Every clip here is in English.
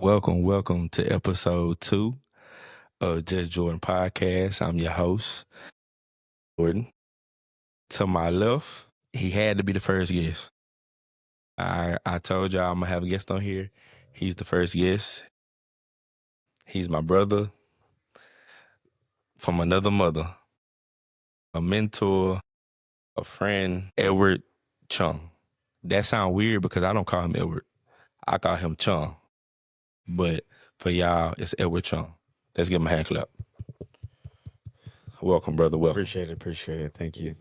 Welcome to episode 2 of Just Jordan Podcast. I'm your host, Jordan. To my left, he had to be the first guest. I told y'all I'm gonna have a guest on here. He's the first guest. He's my brother from another mother, a mentor, a friend, Edward Chung. That sounds weird because I don't call him Edward. I call him Chung. But for y'all, it's Edward Chung. Let's give him a hand clap. Welcome, brother. Welcome. Appreciate it. Thank you.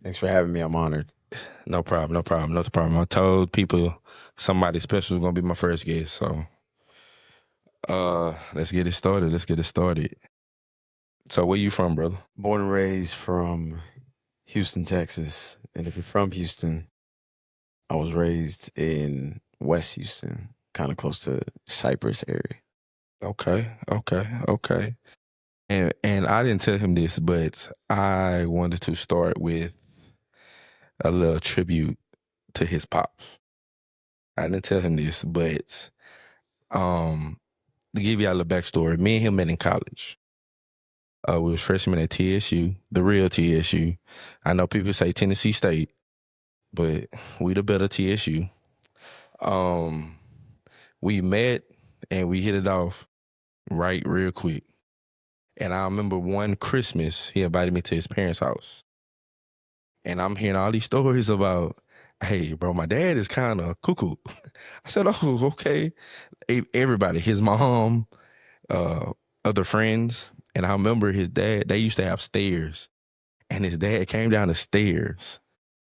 Thanks for having me. I'm honored. No problem. I told people somebody special is gonna be my first guest. So let's get it started. So where you from, brother? Born and raised from Houston, Texas. And if you're from Houston, I was raised in West Houston, kind of close to Cypress area. Okay. And I didn't tell him this, but I wanted to start with a little tribute to his pops. I didn't tell him this, but to give y'all a backstory, me and him met in college. We was freshmen at TSU, the real TSU. I know people say Tennessee State, but we the better TSU. We met and we hit it off real quick. And I remember one Christmas, he invited me to his parents' house. And I'm hearing all these stories about, hey, bro, my dad is kind of cuckoo. I said, oh, okay. Everybody, his mom, other friends. And I remember his dad, they used to have stairs. And his dad came down the stairs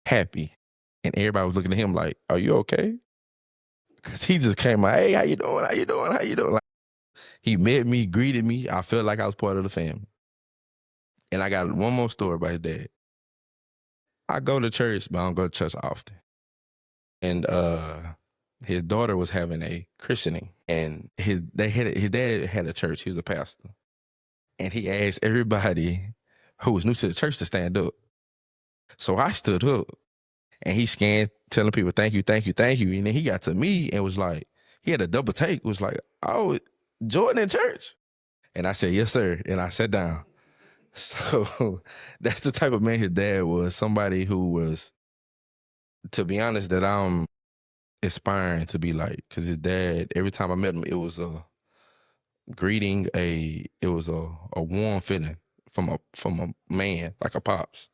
happy. And everybody was looking at him like, are you okay? Because he just came out, hey, how you doing? Like, he met me, greeted me. I felt like I was part of the family. And I got one more story about his dad. I go to church, but I don't go to church often. And his daughter was having a christening. And his dad had a church. He was a pastor. And he asked everybody who was new to the church to stand up. So I stood up. And he scanned, telling people, thank you. And then he got to me and was like, he had a double take, was like, oh, Jordan in church? And I said, yes, sir. And I sat down. So that's the type of man his dad was, somebody who was, to be honest, that I'm aspiring to be like. Because his dad, every time I met him, it was a greeting, it was a warm feeling from a man, like a pops.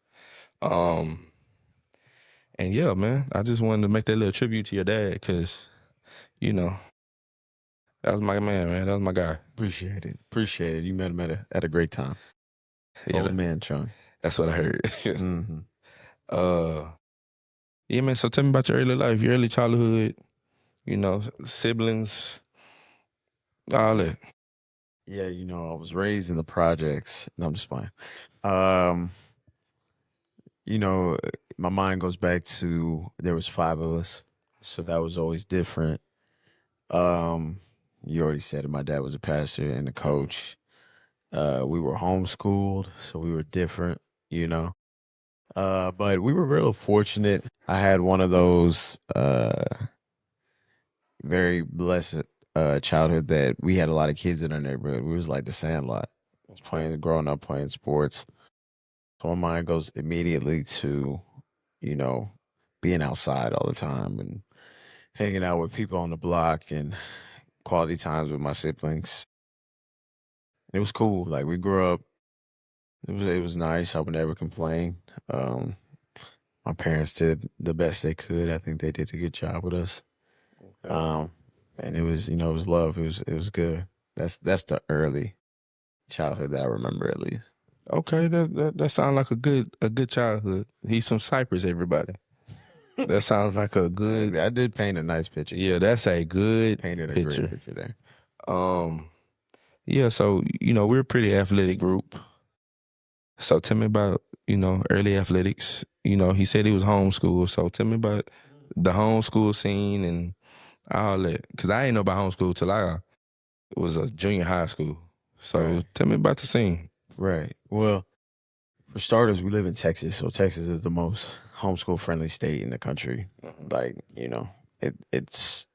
And yeah, man, I just wanted to make that little tribute to your dad because, you know, that was my man. That was my guy. Appreciate it. You met him at a great time. Yeah, Old man, Chung. That's what I heard. Mm-hmm. Yeah, man, so tell me about your early life, your early childhood, siblings, all that. Yeah, I was raised in the projects. No, I'm just playing. My mind goes back to there was 5 of us, so that was always different. You already said it. My dad was a pastor and a coach. We were homeschooled, so we were different, but we were real fortunate. I had one of those very blessed childhood that we had a lot of kids in our neighborhood. We was like the Sandlot. I was growing up playing sports. So my mind goes immediately to, being outside all the time and hanging out with people on the block and quality times with my siblings. It was cool. Like we grew up. It was nice. I would never complain. My parents did the best they could. I think they did a good job with us. And it was, it was love. It was good. That's the early childhood that I remember, at least. Okay, that sounds like a good childhood. He's from Cyprus, everybody. That sounds like a good. I did paint a nice picture. Yeah, that's a good Painted picture. A great picture there. Yeah, so we're a pretty athletic group. So tell me about early athletics. He said he was homeschooled. So tell me about the homeschool scene and all that. Because I ain't know about homeschool till I was a junior high school. So Right. tell me about the scene. Right. Well, for starters, we live in Texas, so Texas is the most homeschool friendly state in the country. Like, it's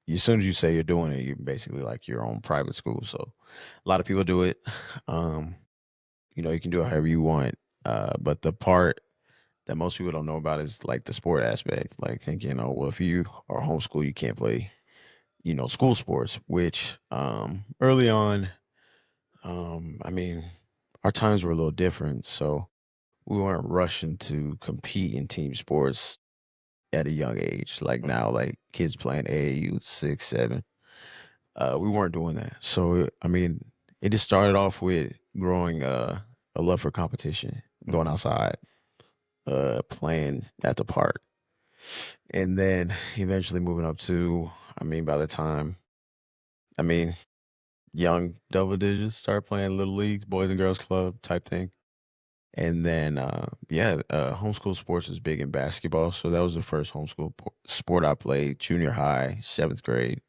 as soon as you say you're doing it, you're basically like your own private school. So a lot of people do it. Um, you can do it however you want. But the part that most people don't know about is like the sport aspect. Like thinking, oh, well, if you are homeschooled, you can't play, school sports, which early on, I mean, our times were a little different. So we weren't rushing to compete in team sports at a young age. Like now, like kids playing AAU 6, 7. We weren't doing that. So I mean, it just started off with growing a love for competition, going outside, playing at the park, and then eventually moving up to. I mean, by the time, I mean, young double digits, start playing little leagues, boys and girls club type thing. And then, homeschool sports is big in basketball. So that was the first homeschool sport I played, junior high, 7th grade.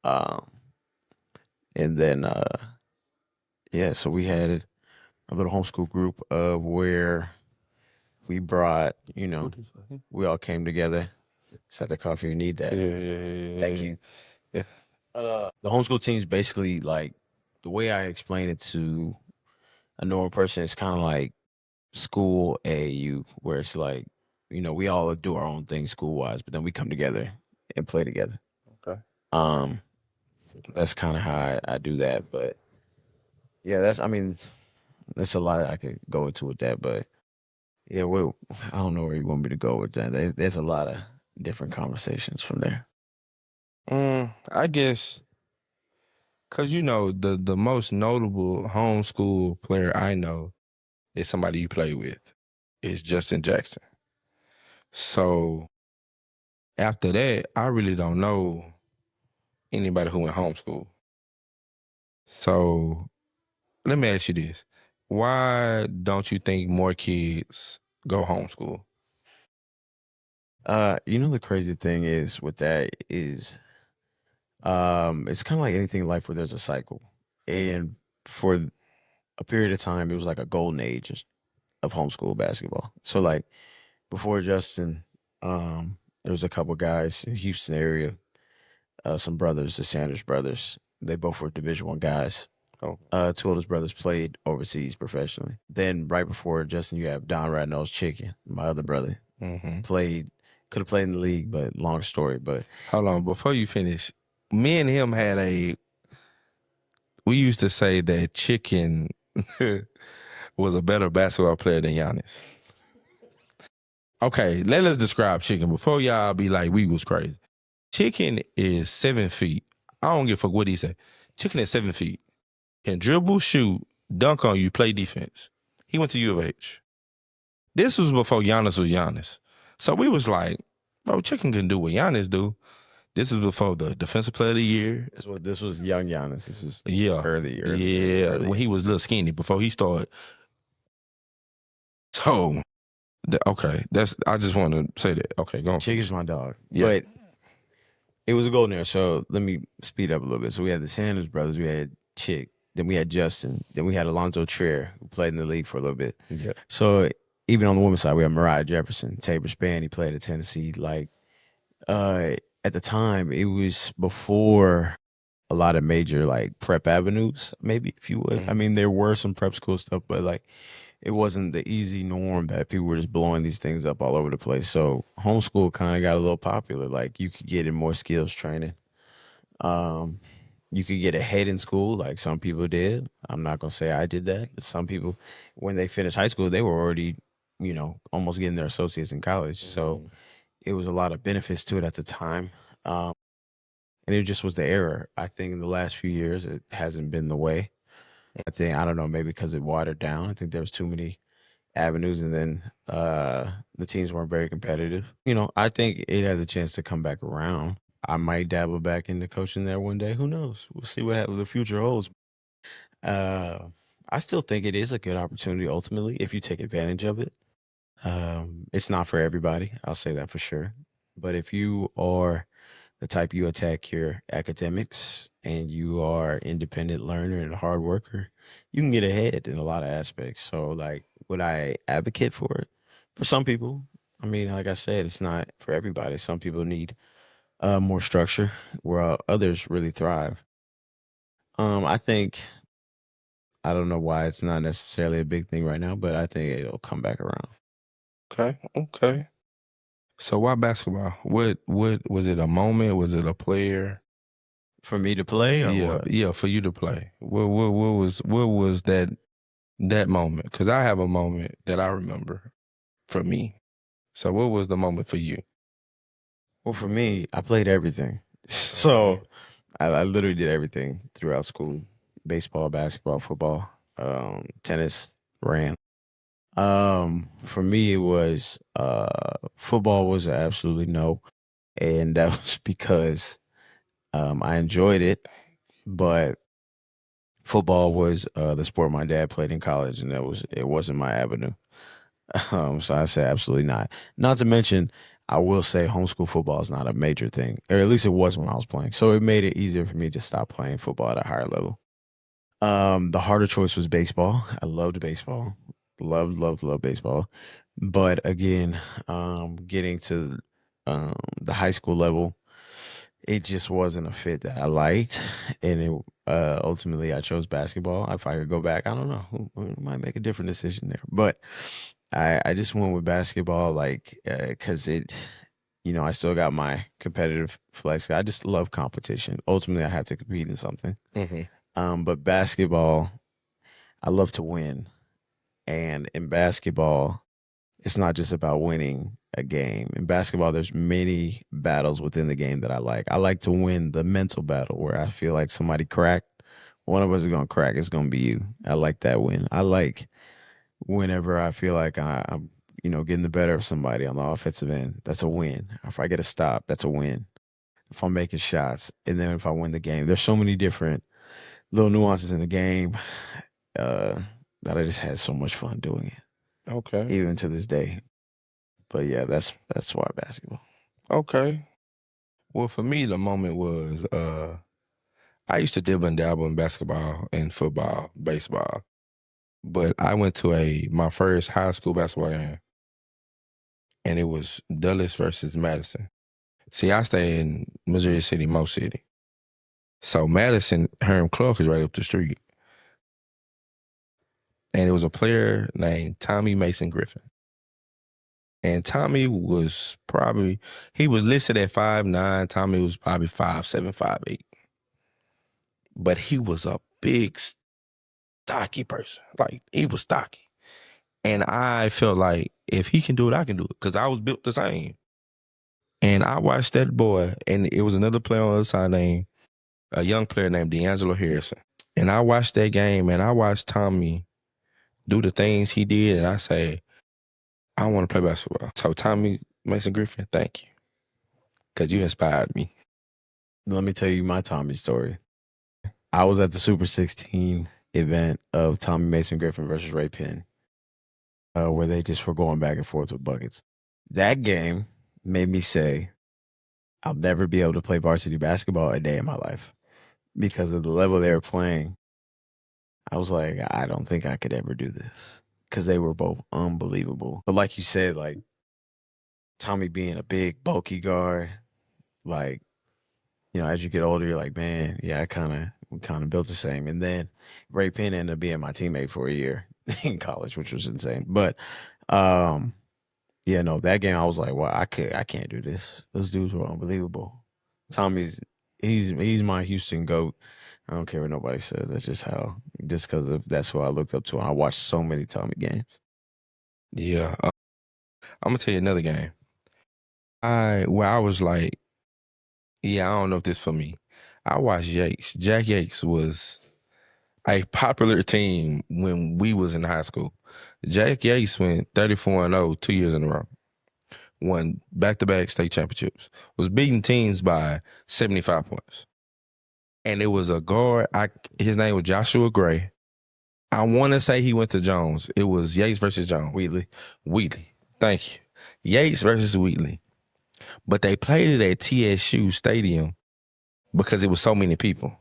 Um, and then, so we had a little homeschool group of where we brought, we all came together. Set the coffee, you need that. Thank you. Yeah. The homeschool team is basically like the way I explain it to a normal person, it's kind of like school AAU, where it's like, we all do our own thing school wise, but then we come together and play together. Okay. Um, that's kind of how I do that. But yeah, I mean, there's a lot I could go into with that. But yeah, I don't know where you want me to go with that. There's a lot of different conversations from there. I guess because the most notable homeschool player I know is somebody you play with. Is Justin Jackson. So after that, I really don't know anybody who went homeschool. So let me ask you this. Why don't you think more kids go homeschool? The crazy thing is with that is, it's kind of like anything in life where there's a cycle, and for a period of time, it was like a golden age of homeschool basketball. So like before Justin, there was a couple guys in the Houston area, some brothers, the Sanders brothers. They both were Division 1 guys. Oh. Two of those brothers played overseas professionally. Then right before Justin, you have Don Radnell's Chicken, my other brother. Mm-hmm. Could have played in the league, but long story. But Hold on, before you finish, me and him we used to say that Chicken was a better basketball player than Giannis. Okay, let us describe Chicken before y'all be like we was crazy. Chicken is 7 feet. I don't give a fuck what he say. Chicken is 7 feet. Can dribble, shoot, dunk on you, play defense. He went to U of H. This was before Giannis was Giannis. So we was like, bro, Chicken can do what Giannis do. This is before the defensive player of the year. this was young Giannis. This was Yeah. early. When he was a little skinny before he started. So, okay, I just want to say that. Okay, go on. Chicken's my dog. Yeah. But it was a golden era. So let me speed up a little bit. So we had the Sanders brothers, we had Chick, then we had Justin, then we had Alonzo Trier, who played in the league for a little bit. Yeah. So even on the women's side, we had Mariah Jefferson, Tabor Spann, he played at Tennessee. Like, at the time, it was before a lot of major like prep avenues, maybe if you would. Mhm. I mean, there were some prep school stuff, but like it wasn't the easy norm that people were just blowing these things up all over the place. So homeschool kind of got a little popular. Like you could get in more skills training. Um, you could get ahead in school, like some people did. I'm not gonna say I did that, but some people, when they finished high school, they were already, almost getting their associates in college. So it was a lot of benefits to it at the time. And it just was the era. I think in the last few years, it hasn't been the way. I don't know, maybe because it watered down. I think there was too many avenues, and then the teams weren't very competitive. I think it has a chance to come back around. I might dabble back into coaching there one day. Who knows? We'll see what the future holds. Uh, I still think it is a good opportunity ultimately if you take advantage of it. It's not for everybody. I'll say that for sure. But if you are the type you attack your academics and you are independent learner and a hard worker, you can get ahead in a lot of aspects. So like, would I advocate for it? For some people, I mean, like I said, it's not for everybody. Some people need more structure, where others really thrive. I think I don't know why it's not necessarily a big thing right now, but I think it'll come back around. Okay, okay. So why basketball? What was it? A moment? Was it a player? For me to play or Yeah, what? yeah. For you to play, what was that moment? Because I have a moment that I remember for me. So what was the moment for you? Well, for me, I played everything. Okay. So I literally did everything throughout school: baseball, basketball, football, tennis, ran. For me, it was football was a absolutely no, and that was because I enjoyed it, but football was the sport my dad played in college, and it wasn't my avenue. So I say absolutely not. Not to mention, I will say homeschool football is not a major thing, or at least it was when I was playing. So it made it easier for me to stop playing football at a higher level. The harder choice was baseball. I loved baseball. Loved baseball. But again, getting to the high school level, it just wasn't a fit that I liked. And ultimately, I chose basketball. If I could go back, I don't know. We might make a different decision there. But I just went with basketball, like, because I still got my competitive flex. I just love competition. Ultimately, I have to compete in something. Mm-hmm. But basketball, I love to win. And in basketball, it's not just about winning a game. In basketball, there's many battles within the game that I like. I like to win the mental battle where I feel like somebody cracked. One of us is gonna crack. It's gonna be you. I like that win. I like whenever I feel like I'm, getting the better of somebody on the offensive end. That's a win. If I get a stop, that's a win. If I'm making shots, and then if I win the game, there's so many different little nuances in the game uh, that I just had so much fun doing it, Okay. even to this day. But yeah, that's why basketball. Okay. Well, for me, the moment was I used to dibble and dabble in basketball and football, baseball, but I went to my first high school basketball game, and it was Dulles versus Madison. See, I stay in Missouri City, Mo City. So Madison, Herm Clark is right up the street. And it was a player named Tommy Mason Griffin. And Tommy he was listed at 5'9". Tommy was probably 5'7", 5'8". But he was a big, stocky person. Like, he was stocky. And I felt like if he can do it, I can do it. Because I was built the same. And I watched that boy, and it was another player on the other side a young player named D'Angelo Harrison. And I watched that game, and I watched Tommy do the things he did, and I say, I want to play basketball. So Tommy Mason Griffin, thank you, because you inspired me. Let me tell you my Tommy story. I was at the Super 16 event of Tommy Mason Griffin versus Ray Penn, where they just were going back and forth with buckets. That game made me say, I'll never be able to play varsity basketball a day in my life because of the level they were playing. I was like, I don't think I could ever do this because they were both unbelievable. But like you said, like Tommy being a big, bulky guard, like, as you get older, you're like, man, yeah, we kind of built the same. And then Ray Penn ended up being my teammate for a year in college, which was insane. But um, yeah, no, that game I was like, well, I can't do this. Those dudes were unbelievable. Tommy's he's my Houston GOAT. I don't care what nobody says. That's just because of that's who I looked up to. And I watched so many Tommy games. Yeah, I'm gonna tell you another game. I was like, yeah, I don't know if this for me. I watched Yates. Jack Yates was a popular team when we was in high school. Jack Yates went 34-0 2 years in a row. Won back-to-back state championships. Was beating teams by 75 points. And it was a guard. His name was Joshua Gray. I want to say he went to Jones. It was Yates versus Jones. Wheatley. Thank you. Yates versus Wheatley. But they played it at TSU Stadium because it was so many people.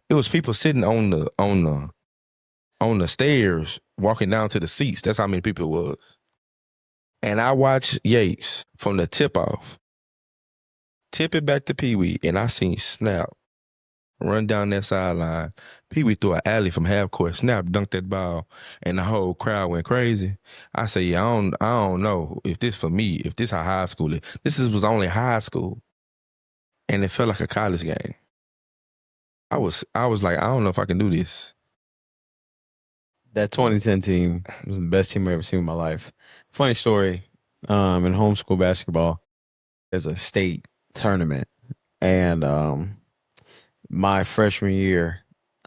It was people sitting on the stairs, walking down to the seats. That's how many people it was. And I watched Yates from the tip off tip it back to Pee Wee, and I seen Snap run down that sideline. Pee Wee threw an alley from half court. Snap dunked that ball, and the whole crowd went crazy. I say, yeah, I don't know if this for me, if this how high school is. Was only high school, and it felt like a college game. I was like, I don't know if I can do this. That 2010 team was the best team I ever seen in my life. Funny story, in homeschool basketball, there's a state tournament, and my freshman year,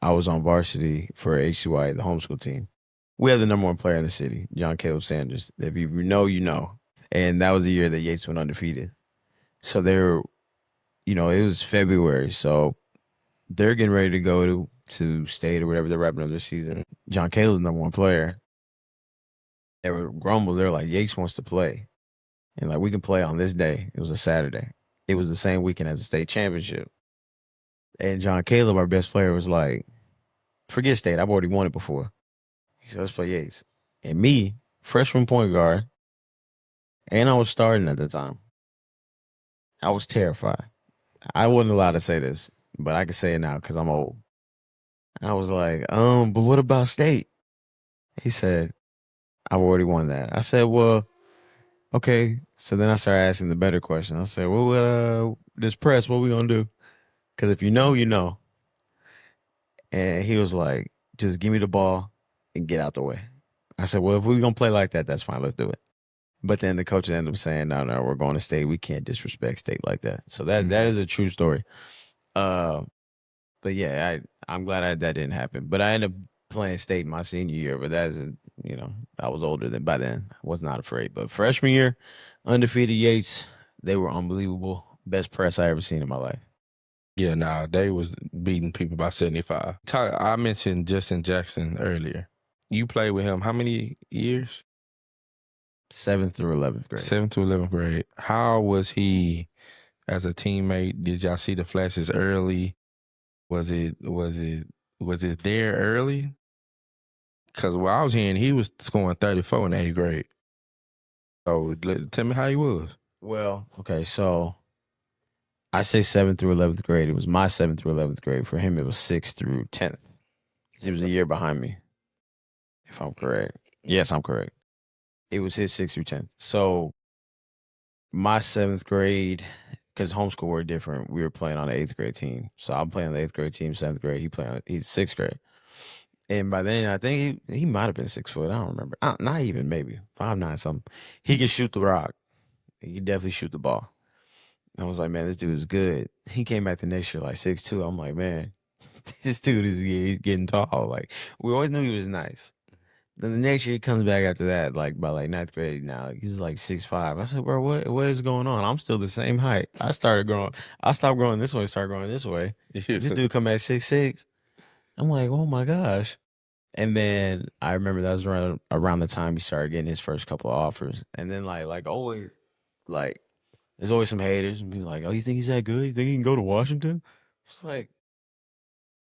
I was on varsity for HCY, the homeschool team. We had the number one player in the city, John Caleb Sanders. If you know, you know. And that was the year that Yates went undefeated. So they're, it was February, so they're getting ready to go to state or whatever. They're wrapping up their season. John Caleb's the number one player. There were grumbles. They were like, Yates wants to play. And like, we can play on this day. It was a Saturday. It was the same weekend as the state championship. And John Caleb, our best player, was like, forget state. I've already won it before. He said, let's play Yates. And me, freshman point guard, and I was starting at the time. I was terrified. I wasn't allowed to say this, but I can say it now because I'm old. I was like, but what about state? He said, I've already won that. I said, well, okay. So then I started asking the better question. I said, well, this press, what we gonna do? Because if you know, you know. And he was like, just give me the ball and get out the way. I said, well, if we're gonna play like that, that's fine. Let's do it. But then the coach ended up saying, no, we're going to state. We can't disrespect state like that. So that is a true story. But yeah, I'm glad that didn't happen. But I ended up playing state my senior year. But I was older than by then. I was not afraid. But freshman year, undefeated Yates, they were unbelievable. Best press I ever seen in my life. Yeah, nah, they was beating people by 75. I mentioned Justin Jackson earlier. You played with him how many years? 7th through 11th grade. 7th to 11th grade. How was he as a teammate? Did y'all see the flashes early? Was it there early? Because what I was hearing, he was scoring 34 in 8th grade. So tell me how he was. Well, okay, so I say 7th through 11th grade. It was my 7th through 11th grade. For him, it was 6th through 10th. He was a year behind me, if I'm correct. Yes, I'm correct. It was his 6th through 10th. So my 7th grade, because homeschool were different, we were playing on the 8th grade team. So I'm playing on the 8th grade team, 7th grade. He's 6th grade. And by then, I think he might have been 6 foot. I don't remember. Not even, maybe 5'9" something. He can shoot the rock. He can definitely shoot the ball. I was like, man, this dude is good. He came back the next year like 6'2". I'm like, man, this dude he's getting tall. Like, we always knew he was nice. Then the next year he comes back after that, like by like 9th grade now. He's like 6'5". I said, bro, what is going on? I'm still the same height. I stopped growing this way, started growing this way. This dude come back 6'6". I'm like, oh my gosh. And then I remember that was around the time he started getting his first couple of offers. And then like always, like there's always some haters and be like, oh, you think he's that good? You think he can go to Washington? It's like,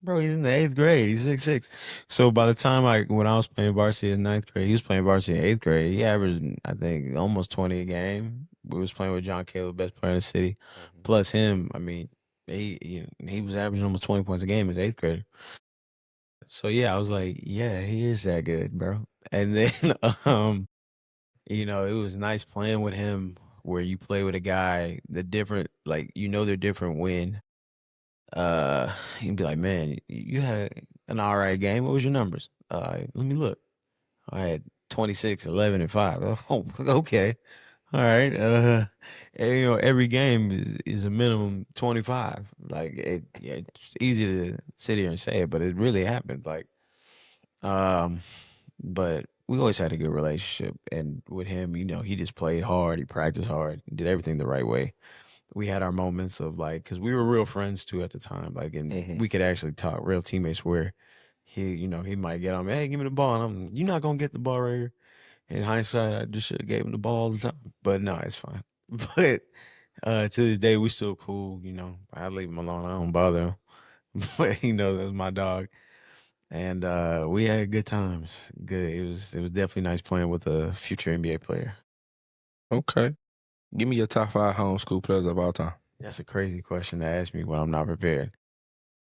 bro, he's in the 8th grade. He's 6'6". So by the time when I was playing varsity in 9th grade, he was playing varsity in 8th grade. He averaged, I think, almost 20 a game. We was playing with John Caleb, best player in the city. Plus him, I mean, he was averaging almost 20 points a game as 8th grader. So yeah, I was like, yeah, he is that good, bro. And then it was nice playing with him where you play with a guy, they're different when you'd be like, man, you had an all right game. What was your numbers? Let me look. I had 26, 11, and 5. Oh, okay. All right. And, every game is a minimum 25. Like it's easy to sit here and say it, but it really happened. Like, but we always had a good relationship, and with him, he just played hard, he practiced hard, he did everything the right way. We had our moments of like, because we were real friends too at the time, like, and we could actually talk, real teammates. Where he might get on me, hey, give me the ball, and you're not gonna get the ball right here. In hindsight, I just should have gave him the ball all the time, but no, it's fine. But to this day, we still cool. I leave him alone, I don't bother him. But that's my dog. And we had good times. Good. It was definitely nice playing with a future NBA player. Okay. Give me your top 5 homeschool players of all time. That's a crazy question to ask me when I'm not prepared.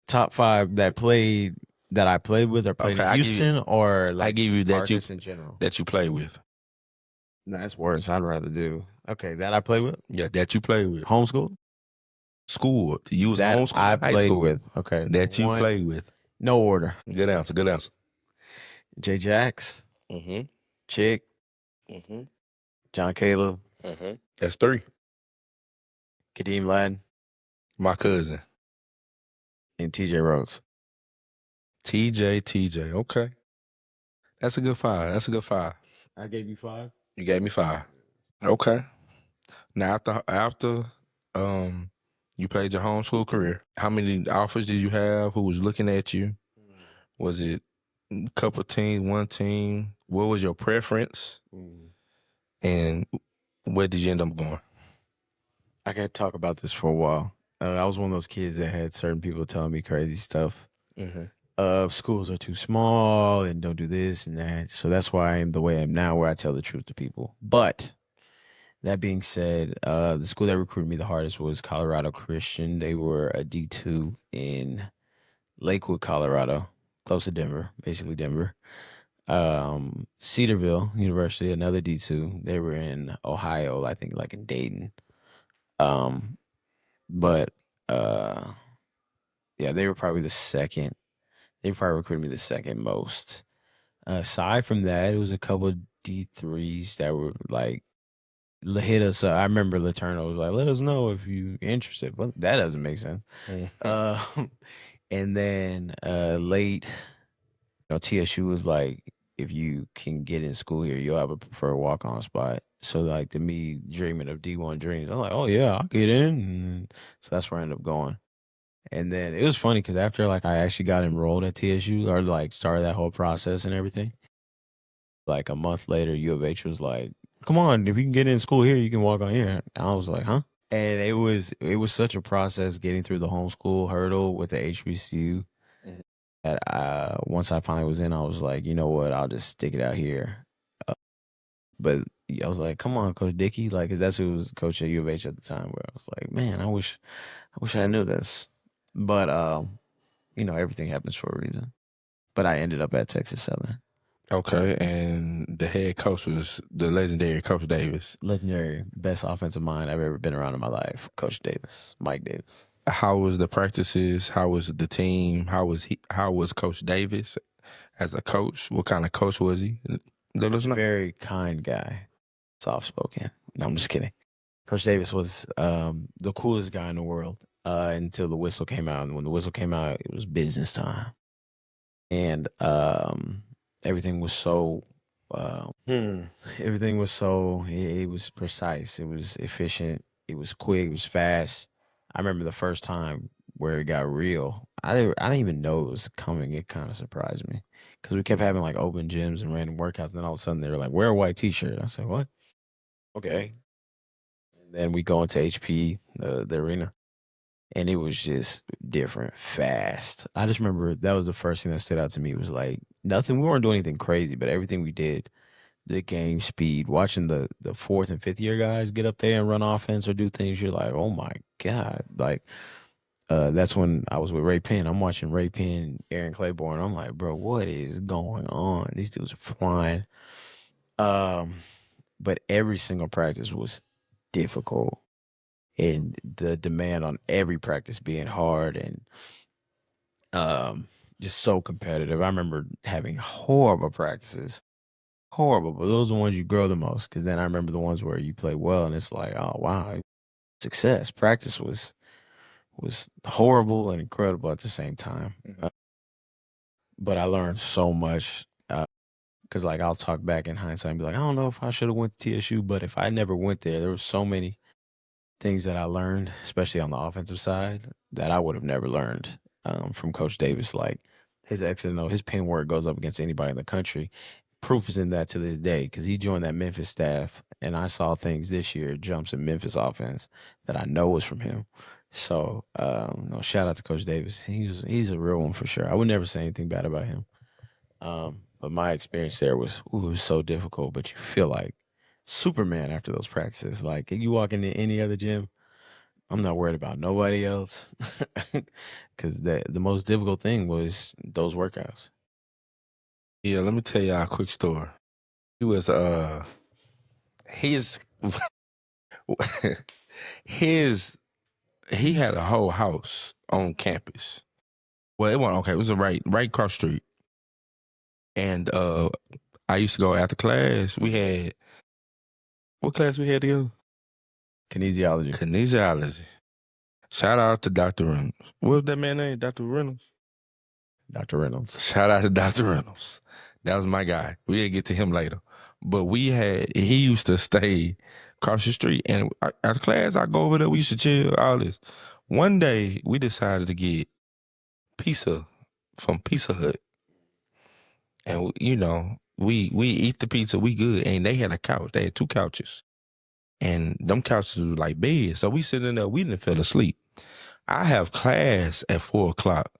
Top 5 that I played with or played Okay, in I give you Houston or, I like, give you Marcus in general? that you play with. No, that's worse. I'd rather do okay, that I play with? Yeah, that you play with. Homeschool? School. You was That I homeschooling high played school. with. Okay, That you one play with. no order. Good answer. Good answer. J Jax, Mm-hmm. Chick, Mm-hmm. John Caleb, Mm-hmm. That's 3. Kadeem Laden, My cousin. and TJ Rhodes. TJ. Okay. That's a good 5. That's a good 5. I gave you 5? You gave me 5. Okay. Now after you played your homeschool career, how many offers did you have? Who was looking at you? Was it a couple teams, one team? What was your preference? And where did you end up going? I can't talk about this for a while. I was one of those kids that had certain people telling me crazy stuff. Mm-hmm. Schools are too small and don't do this and that. So that's why I am the way I am now, where I tell the truth to people. But that being said, the school that recruited me the hardest was Colorado Christian. They were a D2 in Lakewood, Colorado, close to Denver, basically Denver. Cedarville University, another D2. They were in Ohio, I think, like in Dayton. Um, but yeah, they were probably the second. They probably recruited me the second most. Aside from that, it was a couple of D3s that were like hit us up. I remember Laterno was like, "Let us know if you interested." But that doesn't make sense. Uh, and then late, TSU was like, "If you can get in school here, you'll have a preferred walk-on spot." So like to me, dreaming of D1 dreams, I'm like, "Oh yeah, I'll get in." And so that's where I ended up going. And then it was funny because after like I actually got enrolled at TSU or like started that whole process and everything, like a month later, U of H was like, "Come on, if you can get in school here, you can walk on here." And I was like, "Huh?" And it was such a process getting through the homeschool hurdle with the HBCU that once I finally was in, I was like, you know what, I'll just stick it out here. Uh, but I was like, "Come on, Coach Dickey," like, cause that's who was coach at U of H at the time. Where I was like, "Man, I wish I knew this." But everything happens for a reason. But I ended up at Texas Southern. Okay, and the head coach was the legendary Coach Davis. Legendary, best offensive mind I've ever been around in my life. Coach Davis, Mike Davis. How was the practices? How was the team? How was he? How was Coach Davis as a coach? What kind of coach was he? Let us know. Very kind guy, soft spoken. No, I'm just kidding. Coach Davis was the coolest guy in the world until the whistle came out. And when the whistle came out, it was business time, and everything was so. Everything was so. It was precise. It was efficient. It was quick. It was fast. I remember the first time where it got real. I didn't even know it was coming. It kind of surprised me because we kept having like open gyms and random workouts. And then all of a sudden they were like, "Wear a white T-shirt." I said, "What?" Okay. And then we go into HP, the arena, and it was just different, fast. I just remember that was the first thing that stood out to me was like nothing. We weren't doing anything crazy, but everything we did, the game speed, watching the fourth and fifth year guys get up there and run offense or do things, you're like, oh my God. Like, that's when I was with Ray Penn. I'm watching Ray Penn, Aaron Claiborne. I'm like, bro, what is going on? These dudes are flying. Um, but every single practice was difficult, and the demand on every practice being hard and just so competitive. I remember having horrible practices, horrible, but those are the ones you grow the most. Because then I remember the ones where you play well, and it's like, oh wow, success. Practice was horrible and incredible at the same time. But I learned so much. Because like I'll talk back in hindsight and be like, I don't know if I should have went to TSU, but if I never went there, there were so many things that I learned, especially on the offensive side, that I would have never learned from Coach Davis. Like his exit, his pen work goes up against anybody in the country. Proof is in that to this day because he joined that Memphis staff, and I saw things this year, jumps in Memphis offense that I know was from him. So, no, shout out to Coach Davis. He's a real one for sure. I would never say anything bad about him. But my experience there was so difficult, but you feel like Superman after those practices. Like you walk into any other gym, I'm not worried about nobody else. Because the most difficult thing was those workouts. Yeah, let me tell y'all a quick story. He was his his he had a whole house on campus. Well, it wasn't okay. It was a right across the street. And I used to go after class. We had what class we had together? Kinesiology. Kinesiology. Shout out to Dr. Reynolds. What was that man name? Dr. Reynolds? Dr. Reynolds. Shout out to Dr. Reynolds. That was my guy. We'll get to him later. But he used to stay across the street. And after class, I go over there. We used to chill, all this. One day, we decided to get pizza from Pizza Hut. And, we eat the pizza. We good. And they had a couch. They had 2 couches. And them couches were like beds. So we sitting there. We didn't fell asleep. I have class at 4 o'clock.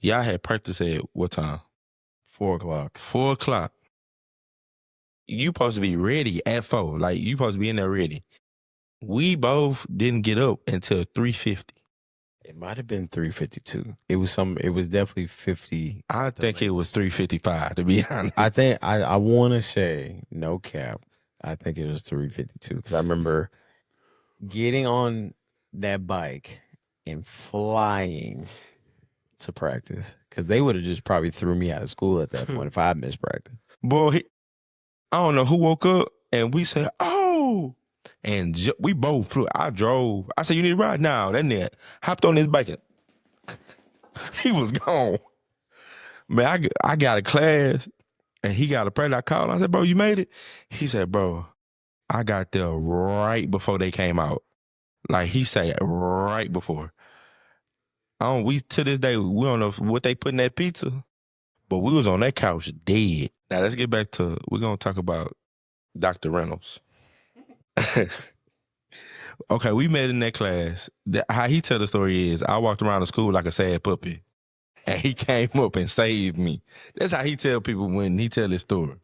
Y'all had practice at what time? 4 o'clock. 4 o'clock. You supposed to be ready at 4. Like, you supposed to be in there ready. We both didn't get up until 3:50. It might have been 3:52. It was definitely 50. I think it was 3:55, to be honest. I think I want to say, no cap, I think it was 3:52 because I remember getting on that bike and flying to practice because they would have just probably threw me out of school at that point if I missed practice. Boy, I don't know who woke up and we said, oh, and we both flew. I drove. I said, you need to ride now. That nigga hopped on his bike and he was gone. Man, I got a class and he got a practice. I called him. I said, bro, you made it? He said, bro, I got there right before they came out. Like he said, right before. We to this day, we don't know what they put in that pizza, but we was on that couch dead. Now let's get back to, we're going to talk about Dr. Reynolds. Okay, we met in that class. How he tell the story is, I walked around the school like a sad puppy, and he came up and saved me. That's how he tell people when he tell his story.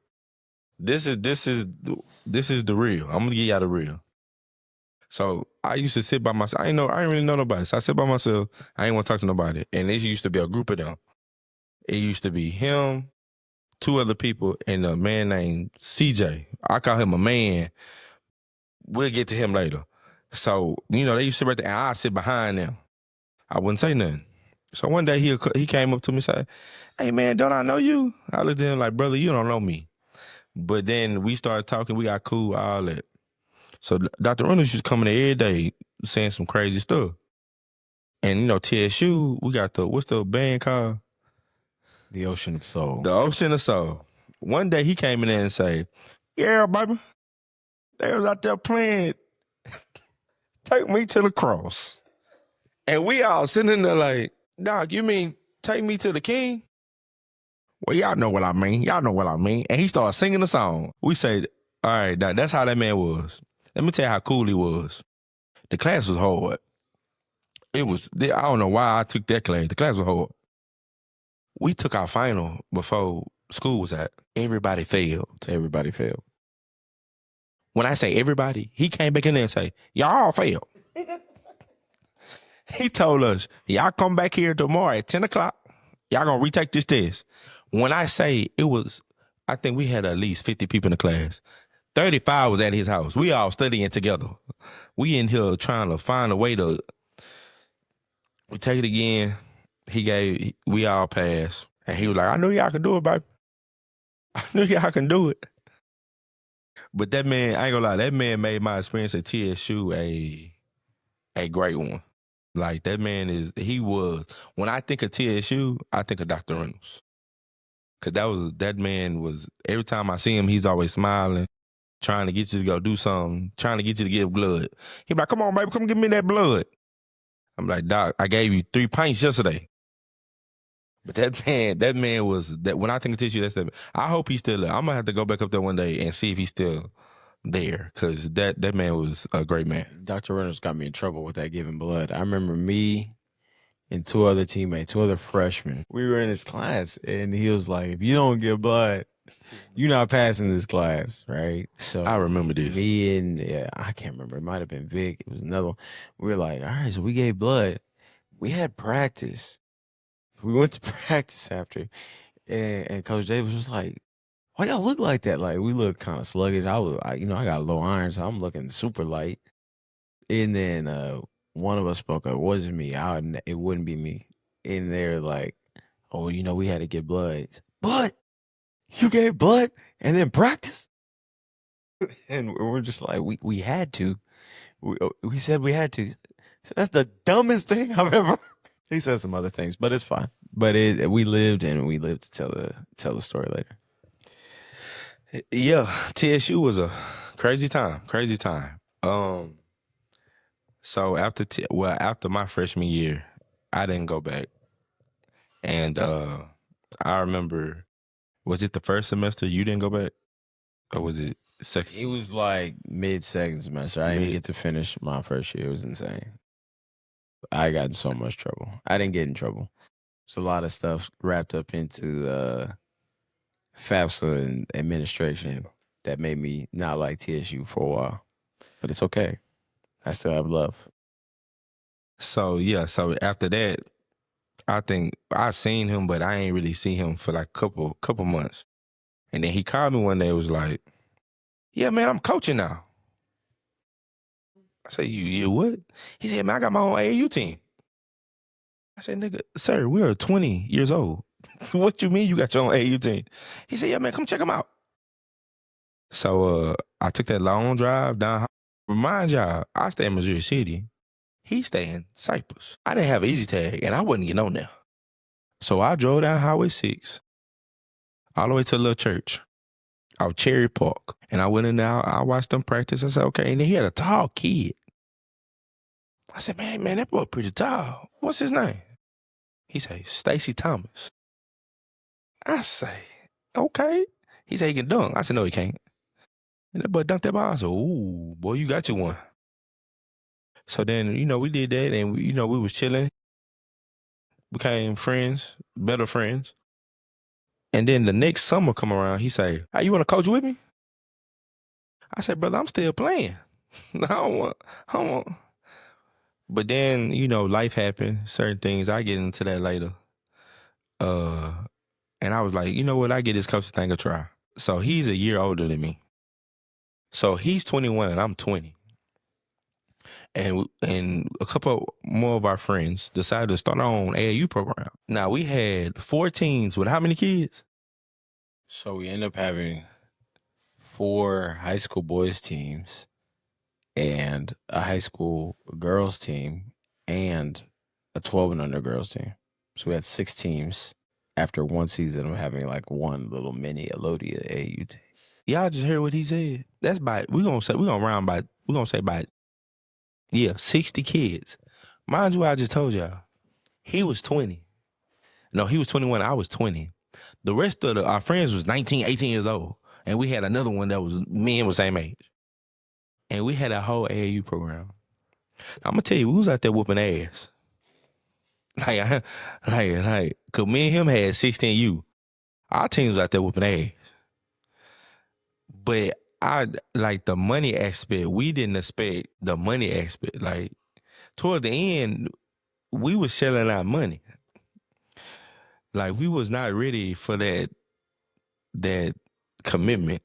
This is the real. I'm gonna give y'all the real. So I used to sit by myself. I didn't really know nobody. So I sit by myself. I ain't want to talk to nobody. And there used to be a group of them. It used to be him, 2 other people, and a man named CJ. I call him a man. We'll get to him later. So, they used to sit right there, and I sit behind them. I wouldn't say nothing. So one day he came up to me and said, hey, man, don't I know you? I looked at him like, brother, you don't know me. But then we started talking. We got cool, all that. So Dr. Reynolds used to come in there every day saying some crazy stuff. And, TSU, we got what's the band called? The Ocean of Soul. The Ocean of Soul. One day he came in there and say, yeah, baby, they was out there playing Take Me to the Cross. And we all sitting in there like, Doc, you mean Take Me to the King? Well, y'all know what I mean. Y'all know what I mean. And he started singing the song. We said, all right, Doc, that's how that man was. Let me tell you how cool he was. The class was hard. I don't know why I took that class. The class was hard. We took our final before school was out. Everybody failed. Everybody failed. When I say everybody, he came back in there and say, y'all all failed. He told us, y'all come back here tomorrow at 10 o'clock. Y'all gonna retake this test. When I say I think we had at least 50 people in the class. 35 was at his house. We all studying together. We in here trying to find a way to, we take it again. We all passed. And he was like, I knew y'all could do it, baby. I knew y'all can do it. But that man, I ain't gonna lie, that man made my experience at TSU a great one. Like, that man when I think of TSU, I think of Dr. Reynolds. Because that man was, every time I see him, he's always smiling, trying to get you to go do something, trying to get you to give blood. He be like, come on, baby, come give me that blood. I'm like, Doc, I gave you 3 pints yesterday. But that man was, that when I think of TSU, that's that. I hope he's still there. I'm going to have to go back up there one day and see if he's still there, because that man was a great man. Dr. Reynolds got me in trouble with that giving blood. I remember me and 2 other teammates, 2 other freshmen. We were in his class, and he was like, if you don't give blood, you're not passing this class, right? So I remember this. me and I can't remember. It might have been Vic. It was another one. We were like, all right, so we gave blood. We had practice. We went to practice after, and Coach Davis was like, "Why y'all look like that?" Like we look kind of sluggish. I got low iron, so I'm looking super light. And then one of us spoke up. It wasn't me. It wouldn't be me. And they're like, "Oh, we had to get blood." Blood? You gave blood and then practice? And we're just like, we had to. We said we had to. So that's the dumbest thing I've ever. He said some other things, but it's fine. But we lived to tell the story later. Yeah, TSU was a crazy time. Crazy time. So after my freshman year, I didn't go back, and I remember, was it the first semester you didn't go back, or was it second? It was like mid second semester. I didn't even Mid. get to finish my first year. It was insane. I got in so much trouble. I didn't get in trouble. There's a lot of stuff wrapped up into FAFSA and administration that made me not like TSU for a while. But it's okay. I still have love. So yeah, so after that, I think I seen him, but I ain't really seen him for like couple months. And then he called me one day. Was like, "Yeah, man, I'm coaching now." I said, "You what?" He said, "Man, I got my own AAU team." I said, "Nigga, sir, we are 20 years old. What you mean you got your own AAU team?" He said, "Yeah, man, come check them out." So I took that long drive down. Remind y'all, I stay in Missouri City. He stay in Cypress. I didn't have an easy tag, and I wasn't getting on there. So I drove down Highway 6 all the way to a little church out Cherry Park. And I went in there, I watched them practice. I said, okay. And then he had a tall kid. I said, man, that boy pretty tall. What's his name? He say, Stacy Thomas. I say, okay. He said he can dunk. I said, no, he can't. And that boy dunked that ball. I said, ooh, boy, you got you one. So then, we did that, and we was chilling, became friends, better friends. And then the next summer come around, he say, hey, you want to coach with me? I said, brother, I'm still playing. I don't want. But then, life happened, certain things. I get into that later. And I was like, you know what? I get this coaching thing a try. So he's a year older than me. So he's 21 and I'm 20. And a couple more of our friends decided to start our own AAU program. Now we had 4 teams with how many kids? So we end up having 4 high school boys teams and a high school girls team and a 12 and under girls team. So we had 6 teams after one season of having like one little mini Elodia AU team. Y'all just heard what he said. That's we're gonna say by 60 kids. Mind you, I just told y'all. He was 20. No, he was 21. I was 20. The rest of our friends was 19, 18 years old. And we had another one that was me and was same age. And we had a whole AAU program. I'm gonna tell you, we was out there whooping ass. Cause me and him had 16U. Our team was out there whooping ass. But I like the money aspect. We didn't expect the money aspect. Like towards the end, we was shelling out money. Like we was not ready for that commitment.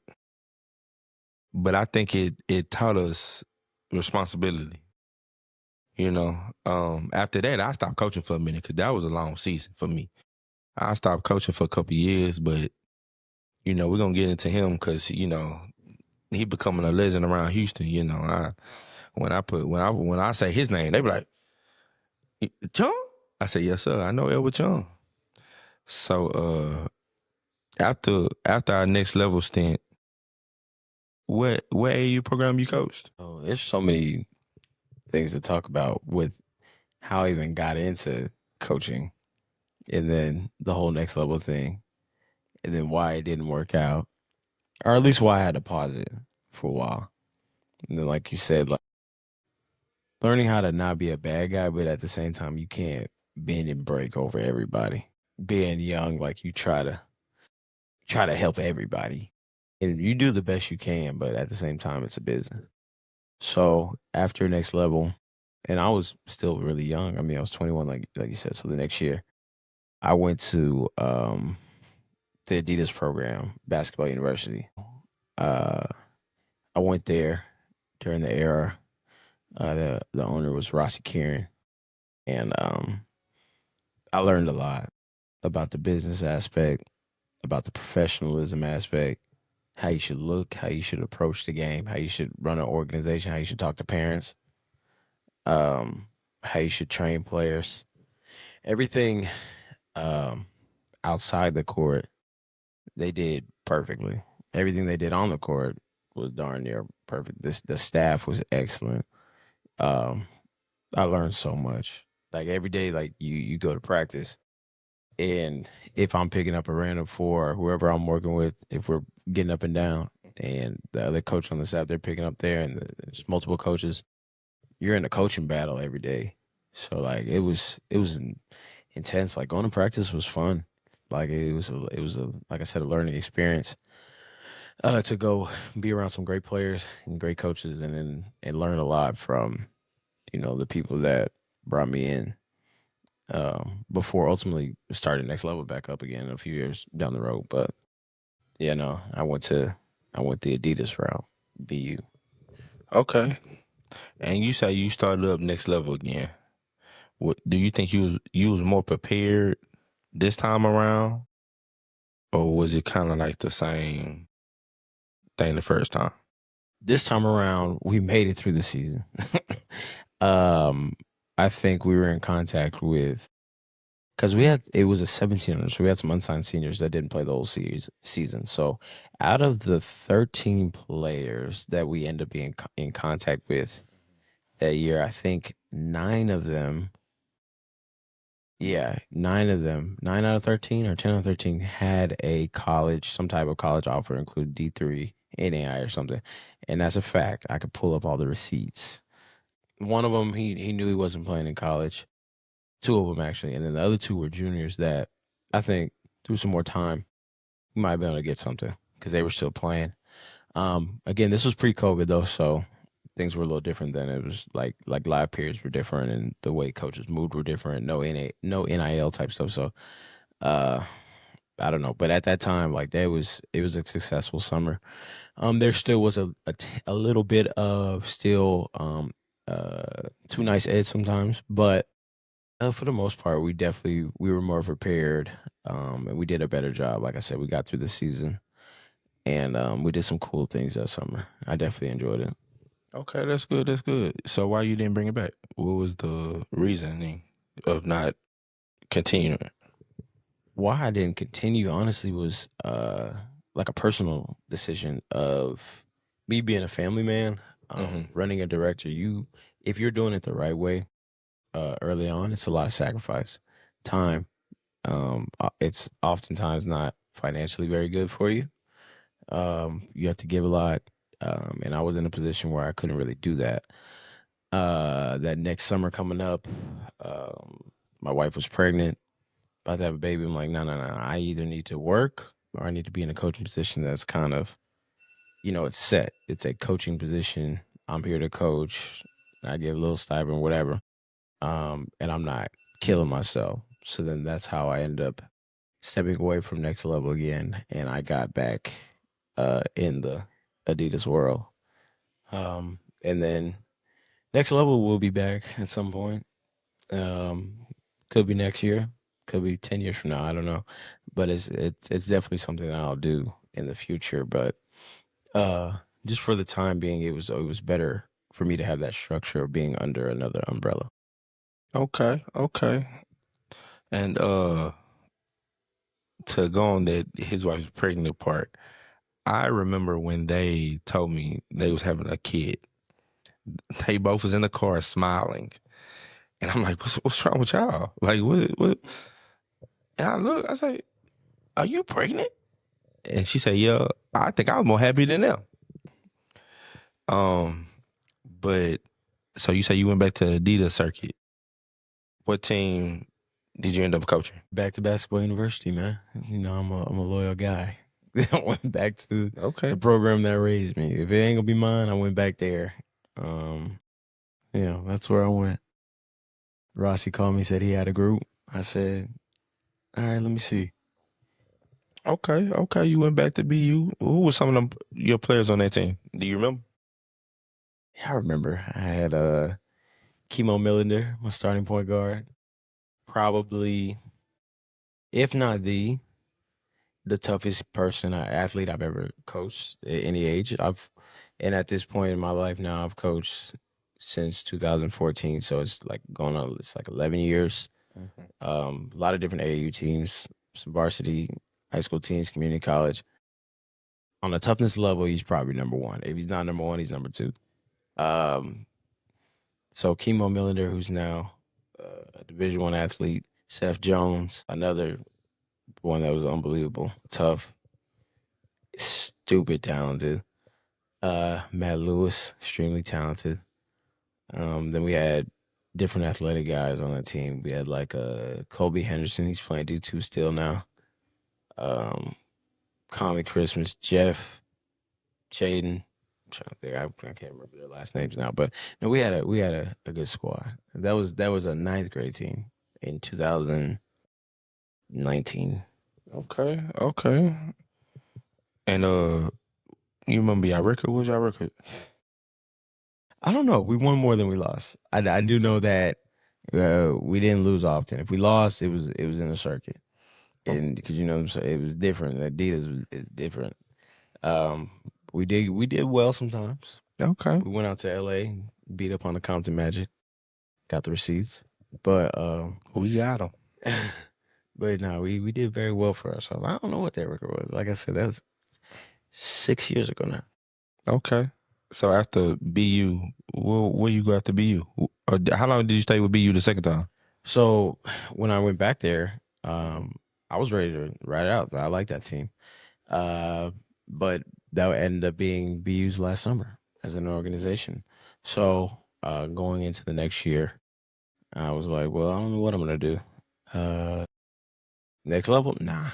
But I think it taught us responsibility. After that, I stopped coaching for a minute because that was a long season for me. I stopped coaching for a couple of years, but we're gonna get into him because he becoming a legend around Houston. When I say his name, they be like, Chung? I say, yes, sir. I know Edward Chung. So after our next level stint, what AAU program you coached? Oh, there's so many things to talk about with how I even got into coaching and then the whole next level thing and then why it didn't work out or at least why I had to pause it for a while. And then, like you said, like learning how to not be a bad guy, but at the same time, you can't bend and break over everybody. Being young, like you try to try to help everybody. And you do the best you can, but at the same time, it's a business. So after next level, and I was still really young. I mean, I was 21, like you said. So the next year, I went to the Adidas program, basketball university. Uh, I went there during the era. The owner was Rossi Kieran, and I learned a lot about the business aspect, about the professionalism aspect, how you should look, how you should approach the game, how you should run an organization, how you should talk to parents, um, how you should train players. Everything um, outside the court, they did perfectly. Everything they did on the court was darn near perfect. The staff was excellent. Um, I learned so much. Like every day, like you go to practice, and if I'm picking up a random four, or whoever I'm working with, if we're getting up and down, and the other coach on the staff they're picking up there, and there's multiple coaches, you're in a coaching battle every day. So like it was intense. Like going to practice was fun. Like it was a like I said, a learning experience. To go be around some great players and great coaches, and learn a lot from the people that brought me in. Before ultimately starting next level back up again a few years down the road. But yeah, no, I went the Adidas route. BU. Okay. And you say you started up next level again. What do you think you was more prepared this time around, or was it kind of like the same thing the first time? This time around, we made it through the season. um, I think we were in contact with because it was a 1700, so we had some unsigned seniors that didn't play the whole season. So out of the 13 players that we end up being in contact with that year, I think nine of them, yeah, nine of them, 9 out of 13 or 10 out of 13 had a college, some type of college offer, including D3, NAI or something. And that's a fact. I could pull up all the receipts. One of them, he knew he wasn't playing in college. Two of them actually, and then the other two were juniors that I think through some more time we might be able to get something because they were still playing. Again, this was pre-COVID though, so things were a little different then. It was like live periods were different and the way coaches moved were different. No NIL type stuff. So uh, I don't know, but at that time, like it was a successful summer. There still was a little bit of still too nice edge sometimes, but for the most part, we were more prepared, and we did a better job. Like I said, we got through the season, and we did some cool things that summer. I definitely enjoyed it. Okay, that's good. That's good. So why you didn't bring it back? What was the reasoning of not continuing? Why I didn't continue, honestly, was like a personal decision of me being a family man, Hmm. running a director. If you're doing it the right way, early on, it's a lot of sacrifice, time. It's oftentimes not financially very good for you. You have to give a lot, and I was in a position where I couldn't really do that. That next summer coming up, my wife was pregnant, about to have a baby. I'm like, no, no, no. I either need to work or I need to be in a coaching position that's kind of, it's set. It's a coaching position. I'm here to coach. I get a little stipend, whatever. And I'm not killing myself. So then that's how I end up stepping away from next level again, and I got back in the Adidas world. And then next level will be back at some point. Um, could be next year, could be 10 years from now. I don't know, but it's definitely something that I'll do in the future. But uh, just for the time being, it was better for me to have that structure of being under another umbrella. Okay, okay. And to go on that his wife's pregnant part, I remember when they told me they was having a kid. They both was in the car smiling, and I'm like, "What's wrong with y'all? Like, what?" And I look, I say, "Are you pregnant?" And she said, "Yeah." I think I was more happy than them. Um, but so you say you went back to Adidas circuit. What team did you end up coaching? Back to basketball university, man. I'm a loyal guy. I went back to Okay. the program that raised me. If it ain't gonna be mine, I went back there. That's where I went. Rossi called me, said he had a group. I said, all right, let me see. Okay. Okay. You went back to BU. Who was some of them your players on that team? Do you remember? Yeah, I remember I had Chemo Millender, my starting point guard. Probably, if not the toughest athlete I've ever coached at any age. And at this point in my life now, I've coached since 2014, so it's like going on. It's like 11 years. Mhm. A lot of different AAU teams, some varsity, high school teams, community college. On the toughness level, he's probably number one. If he's not number one, he's number two. Um, so Chemo Millender, who's now a Division One athlete, Seth Jones, another one that was unbelievable, tough, stupid talented. Matt Lewis, extremely talented. Then we had different athletic guys on the team. We had like Colby Henderson, he's playing D2 still now. Um, Conley Christmas, Jeff, Jaden. I'm trying to think. I can't remember their last names now, but no, we had a good squad. That was a ninth grade team in 2019. Okay. Okay. And you remember your record? What was your record? I don't know. We won more than we lost. I do know that we didn't lose often. If we lost, it was in a circuit, Oh, and because it was different. Adidas is different. Um, we did well sometimes. okay. We went out to LA, beat up on the Compton Magic, got the receipts, but We got them. but no, we did very well for ourselves. I don't know what that record was. Like I said, that was 6 years ago now. Okay. So after BU, where you go after BU? Or how long did you stay with BU the second time? So when I went back there, I was ready to ride it out. I like that team. Uh, but that ended up being BU's last summer as an organization. So going into the next year, I was like, well, I don't know what I'm gonna do. Uh, Next level, nah.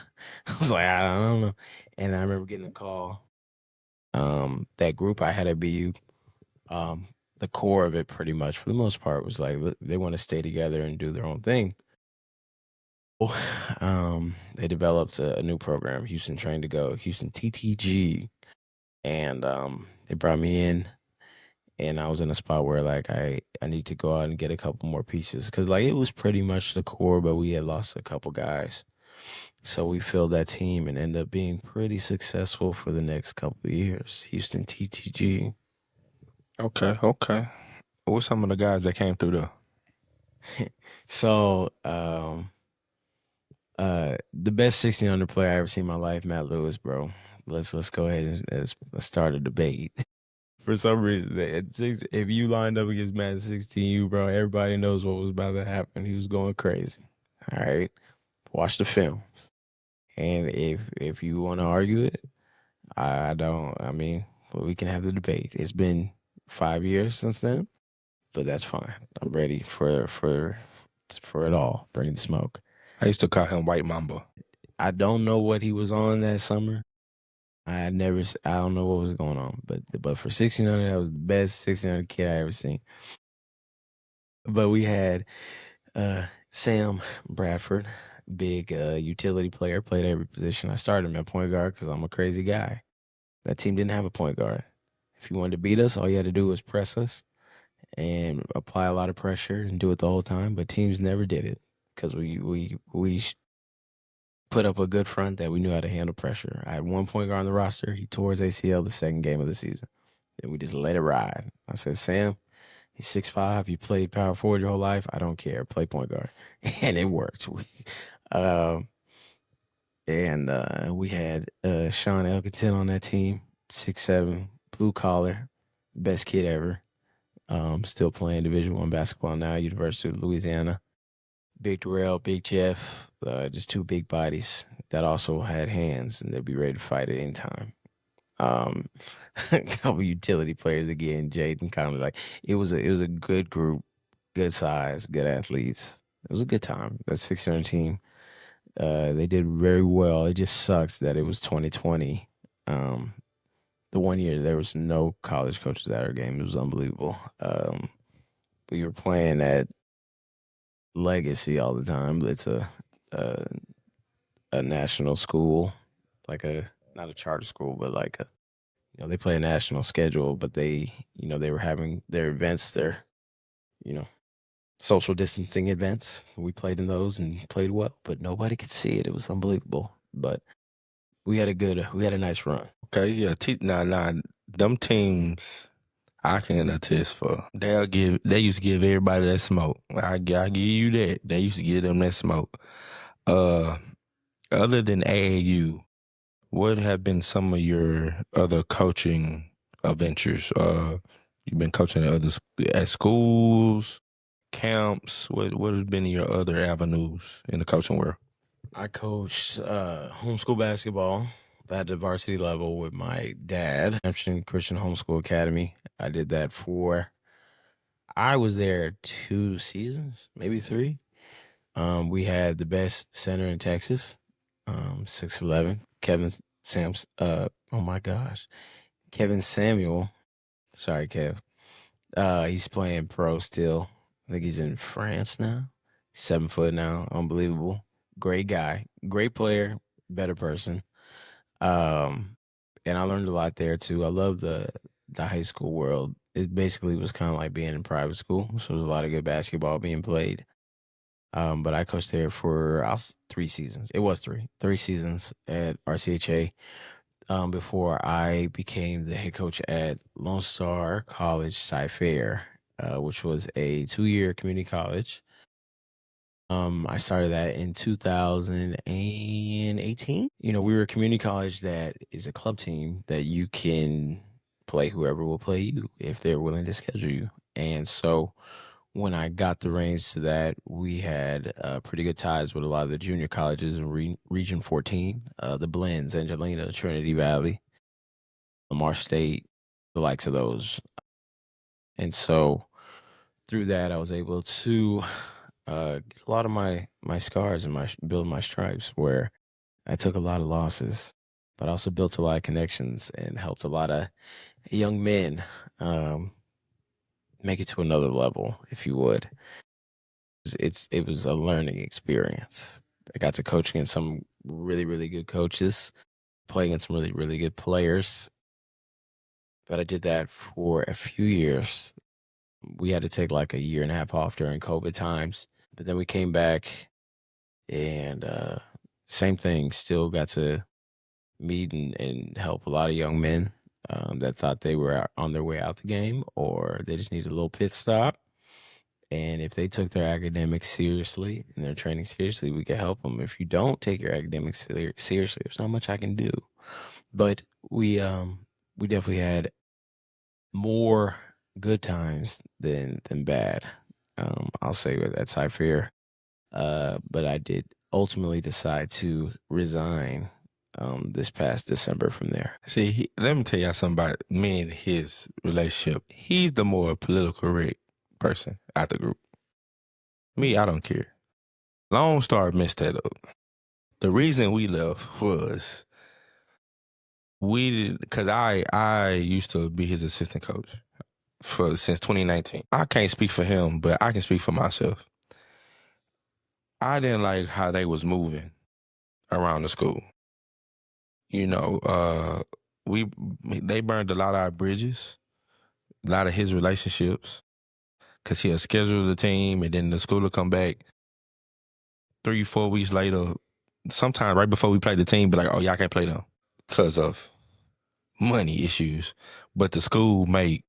I was like, I don't know. And I remember getting a call. That group I had at BU, the core of it, pretty much for the most part, was like they want to stay together and do their own thing. They developed a new program, Houston Train to Go, Houston TTG, and they brought me in, and I was in a spot where like I need to go out and get a couple more pieces because like it was pretty much the core, but we had lost a couple guys, so we filled that team and ended up being pretty successful for the next couple of years. Houston TTG. Okay. Okay. What's some of the guys that came through there? So the best 16 under player I ever seen in my life, Matt Lewis, bro. Let's go ahead and let's start a debate. For some reason, if you lined up against Matt at 16, bro, everybody knows what was about to happen. He was going crazy. All right, watch the film, and if you want to argue it, I don't. I mean, well, we can have the debate. It's been 5 years since then, but that's fine. I'm ready for it all. Bring the smoke. I used to call him White Mamba. I don't know what he was on that summer. I don't know what was going on, but for 1600, that was the best 1600 kid I ever seen. But we had Sam Bradford, big utility player, played every position. I started him at point guard because I'm a crazy guy. That team didn't have a point guard. If you wanted to beat us, all you had to do was press us and apply a lot of pressure and do it the whole time. But teams never did it because we put up a good front that we knew how to handle pressure. I had one point guard on the roster. He tore his ACL the second game of the season. Then we just let it ride. I said, Sam, he's 6'5". You played power forward your whole life. I don't care. Play point guard. And it worked. Um, and we had Sean Elkington on that team, 6'7", blue collar, best kid ever. Still playing Division One basketball now, University of Louisiana. Big Darrell, Big Jeff, just two big bodies that also had hands and they'd be ready to fight at any time. Um, a couple utility players again, Jaden, kind of like it was a good group, good size, good athletes. It was a good time. That 600 team. They did very well. It just sucks that it was 2020. Um, the one year there was no college coaches at our game. It was unbelievable. We were playing at Legacy all the time. It's a, a national school, like a not a charter school, but like a they play a national schedule. But they were having their events, their you know social distancing events. We played in those and played well, but nobody could see it. It was unbelievable. But we had a nice run. Okay, yeah. Nah, them teams I can attest for. They used to give everybody that smoke. I give you that. They used to give them that smoke. Uh, Other than AAU, what have been some of your other coaching adventures? You've been coaching at schools, camps. What has been your other avenues in the coaching world? I coached homeschool basketball at the varsity level with my dad, Hampton Christian Homeschool Academy. I did that I was there 2 seasons, maybe three. We had the best center in Texas, 6'11", Kevin Sams. Oh my gosh, Kevin Samuel. Sorry, Kev. He's playing pro still. I think he's in France now. 7 foot now. Unbelievable. Great guy. Great player. Better person. Um, and I learned a lot there too. I love the high school world. It basically was kind of like being in private school. So there's a lot of good basketball being played. But I coached there for 3 seasons. It was three seasons at RCHA. Before I became the head coach at Lone Star College Sci-Fair, which was a 2-year community college. I started that in 2018. We were a community college that is a club team that you can play whoever will play you if they're willing to schedule you. And so when I got the reins to that, we had pretty good ties with a lot of the junior colleges in Region 14, the Blends, Angelina, Trinity Valley, Lamar State, the likes of those. And so through that, I was able to get a lot of my scars and build my stripes, where I took a lot of losses, but I also built a lot of connections and helped a lot of young men um, make it to another level, if you would. It was a learning experience. I got to coach against some really, really good coaches, play against some really, really good players. But I did that for a few years. We had to take like a year and a half off during COVID times, but then we came back and same thing, still got to meet and help a lot of young men that thought they were on their way out the game, or they just needed a little pit stop. And if they took their academics seriously and their training seriously, we could help them. If you don't take your academics seriously, there's not much I can do. But we definitely had more good times than bad. I'll say with that Cypher. But I did ultimately decide to resign this past December from there. See, let me tell y'all something about me and his relationship. He's the more political correct person out the group. Me, I don't care. Lone Star messed that up. The reason we left was because I used to be his assistant coach since 2019. I can't speak for him, but I can speak for myself. I didn't like how they was moving around the school. They burned a lot of our bridges, a lot of his relationships, because he'll schedule the team and then the school will come back 3-4 weeks later, sometimes right before we play the team, be like, oh, y'all can't play them because of money issues. But the school make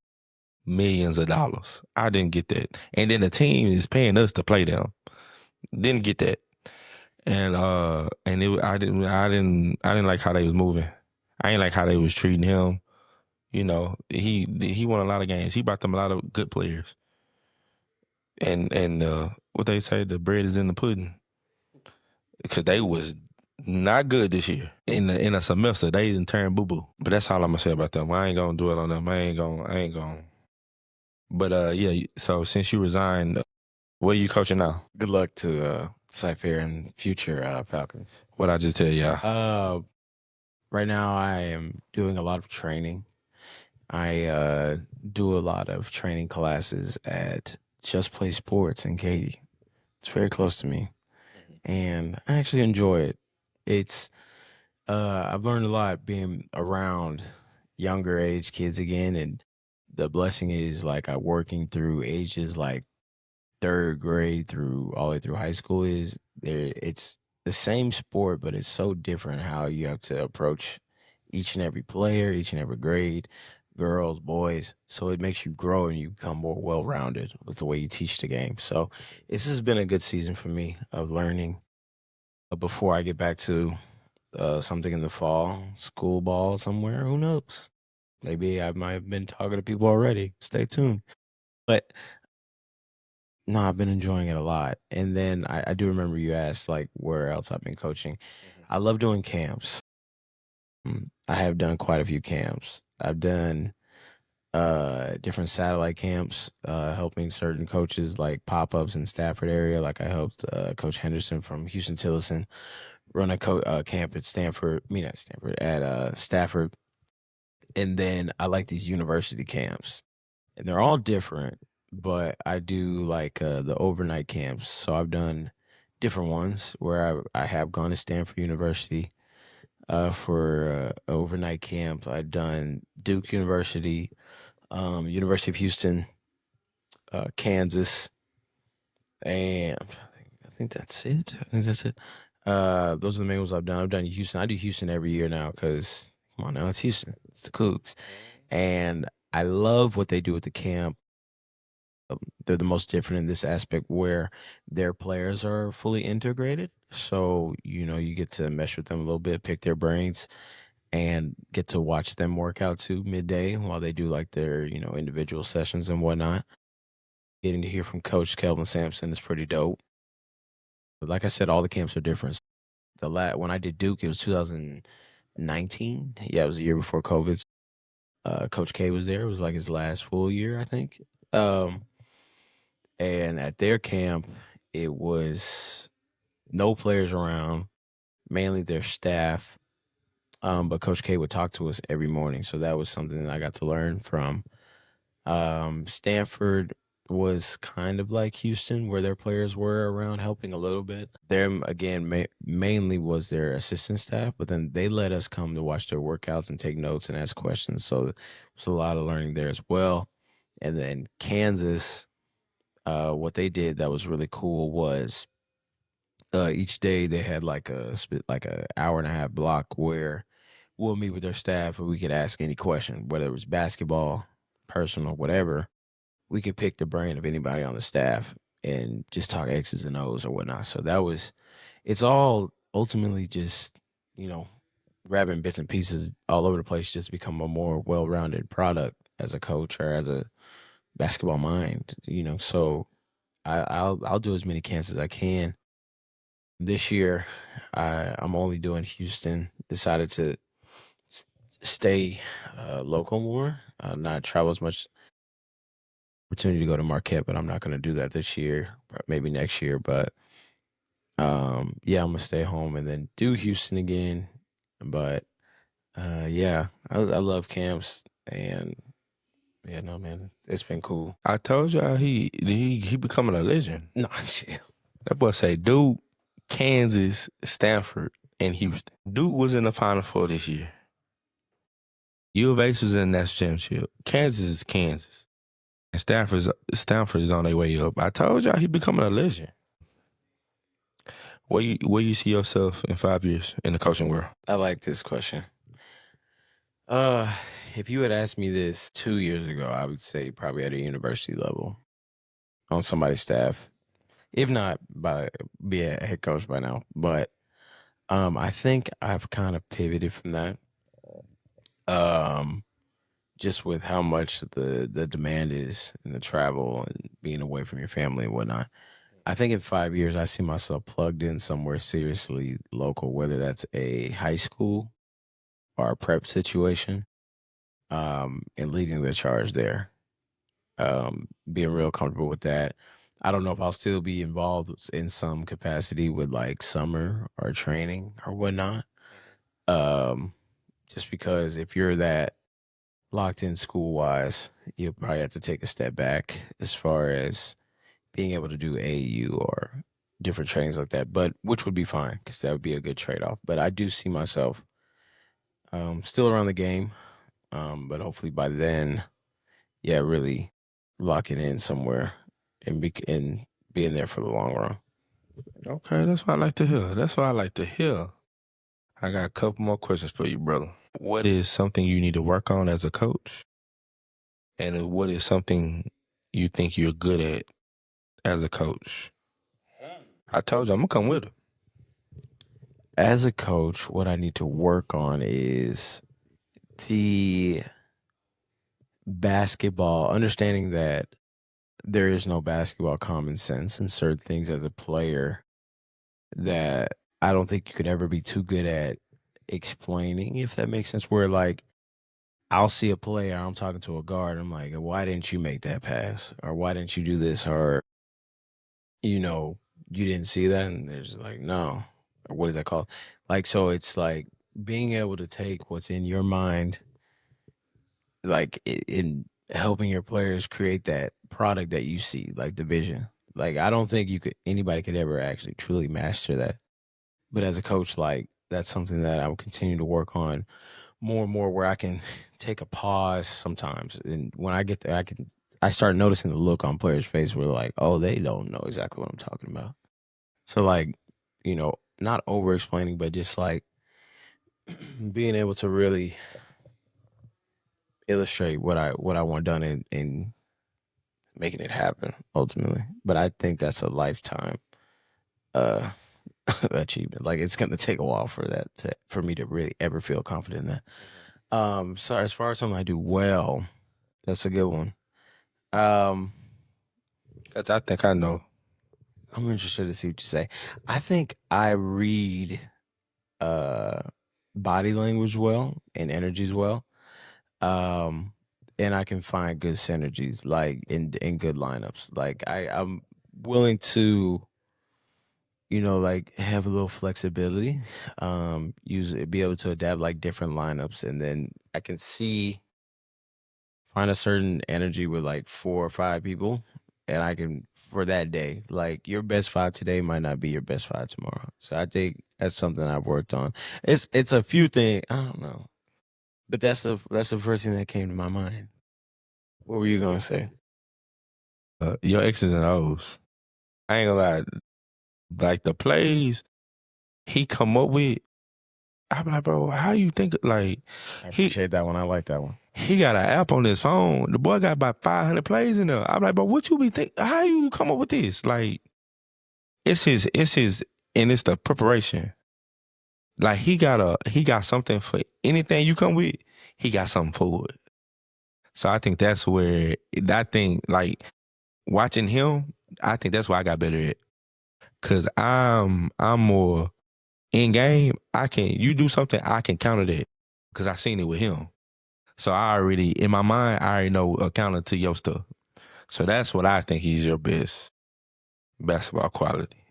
millions of dollars. I didn't get that. And then the team is paying us to play them. Didn't get that. And I didn't like how they was moving. I ain't like how they was treating him. He won a lot of games. He brought them a lot of good players. And what they say, the bread is in the pudding. Because they was not good this year. In a semester, they didn't turn boo-boo. But that's all I'm gonna say about them. I ain't gonna dwell on them. I ain't gonna. But yeah, so since you resigned, where you coaching now? Good luck to Cypher and future Falcons. What I just tell y'all. Right now I am doing a lot of training. I do a lot of training classes at Just Play Sports in Katy. It's very close to me, and I actually enjoy it. It's I've learned a lot being around younger age kids again, and the blessing is like working through ages like third grade through all the way through high school is there. It's the same sport, but it's so different how you have to approach each and every player, each and every grade, girls, boys. So it makes you grow and you become more well rounded with the way you teach the game. So this has been a good season for me of learning. Before I get back to something in the fall, school ball somewhere, who knows? Maybe I might have been talking to people already. Stay tuned. But no, I've been enjoying it a lot. And then I do remember you asked like where else I've been coaching. I love doing camps. I have done quite a few camps. I've done different satellite camps, helping certain coaches like pop-ups in Stafford area. Like I helped Coach Henderson from Houston Tillotson run a camp at Stanford, me not Stanford, at Stafford. And then I like these university camps. And they're all different, but I do like the overnight camps. So I've done different ones where I have gone to Stanford University for overnight camp. I've done Duke University, University of Houston, Kansas, and I think that's it. I think that's it. Those are the main ones I've done. I've done Houston. I do Houston every year now because come on now, it's Houston. It's the Cougs, and I love what they do with the camp. They're the most different in this aspect where their players are fully integrated. So, you get to mesh with them a little bit, pick their brains, and get to watch them work out too midday while they do like their, individual sessions and whatnot. Getting to hear from Coach Kelvin Sampson is pretty dope. But like I said, all the camps are different. When I did Duke, it was 2019. Yeah, it was a year before COVID. Coach K was there. It was like his last full year, I think. And at their camp, it was no players around, mainly their staff. But Coach K would talk to us every morning. So that was something that I got to learn from. Stanford was kind of like Houston, where their players were around helping a little bit. Them, again, mainly was their assistant staff, but then they let us come to watch their workouts and take notes and ask questions. So it was a lot of learning there as well. And then Kansas, what they did that was really cool was each day they had like a hour and a half block where we'll meet with their staff and we could ask any question, whether it was basketball, personal, whatever. We could pick the brain of anybody on the staff and just talk X's and O's or whatnot. So it's all ultimately just, you know, grabbing bits and pieces all over the place just to become a more well-rounded product as a coach or as a basketball mind. So I'll do as many camps as I can. This year, I'm only doing Houston. Decided to stay local more, not travel as much. Opportunity to go to Marquette, but I'm not going to do that this year. Maybe next year, but yeah, I'm gonna stay home and then do Houston again. But yeah, I love camps and yeah, no man, it's been cool. I told y'all he becoming a legend. No shit. That boy say Duke, Kansas, Stanford, and Houston. Duke was in the Final Four this year. U of H was in that championship. Kansas is Kansas. And Stanford is on their way up. I told y'all he becoming a legend. Where you see yourself in 5 years in the coaching world? I like this question. Uh, if you had asked me this 2 years ago, I would say probably at a university level on somebody's staff, if not be a head coach by now. But I think I've kind of pivoted from that. Um, just with how much the demand is and the travel and being away from your family and whatnot. I think in 5 years I see myself plugged in somewhere seriously local, whether that's a high school or a prep situation, and leading the charge there. Being real comfortable with that. I don't know if I'll still be involved in some capacity with like summer or training or whatnot. Um, just because if you're that locked in school wise, you'll probably have to take a step back as far as being able to do AU or different trainings like that. But which would be fine because that would be a good trade off. But I do see myself still around the game. But hopefully by then, yeah, really locking in somewhere and being there for the long run. Okay, that's what I like to hear. That's what I like to hear. I got a couple more questions for you, brother. What is something you need to work on as a coach? And what is something you think you're good at as a coach? I told you I'm gonna come with it. As a coach, what I need to work on is the basketball, understanding that there is no basketball common sense and certain things as a player that I don't think you could ever be too good at explaining, if that makes sense. Where like I'll see a player, I'm talking to a guard, I'm like, why didn't you make that pass? Or why didn't you do this? Or, you know, you didn't see that? And they're just like, no. Or what is that called? Like, so it's like being able to take what's in your mind, like in helping your players create that product that you see, like the vision. Like, I don't think anybody could ever actually truly master that. But as a coach, like, that's something that I will continue to work on more and more, where I can take a pause sometimes. And when I get there, I start noticing the look on players' face where like, oh, they don't know exactly what I'm talking about. So like, not over explaining, but just like being able to really illustrate what I want done and making it happen ultimately. But I think that's a lifetime uh achievement. Like it's gonna take a while for for me to really ever feel confident in that. So as far as something I do well, that's a good one. Um, 'Cause I think I know. I'm interested to see what you say. I think I read uh body language well and energies well. Um, and I can find good synergies like in good lineups. Like I'm willing to, like have a little flexibility. Use it, be able to adapt like different lineups, and then I can find a certain energy with like 4 or 5 people, and I can for that day. Like your best five today might not be your best five tomorrow. So I think that's something I've worked on. It's a few things. I don't know, but that's the first thing that came to my mind. What were you gonna say? Your X's and O's. I ain't gonna lie. Like the plays he come up with, I'm like, bro, how you think? Like I he appreciate that one. I like that one. he got an app on his phone. The boy got about 500 plays in there. I'm like, bro, what you be think? How you come up with this? Like it's his, and it's the preparation. Like he got something for anything you come with. He got something for it. So I think that's where that thing, like watching him, I think that's why I got better at. Cause I'm more in game. You do something, I can counter that. Cause I seen it with him. So I already in my mind, I already know a counter to your stuff. So that's what I think is your best basketball quality.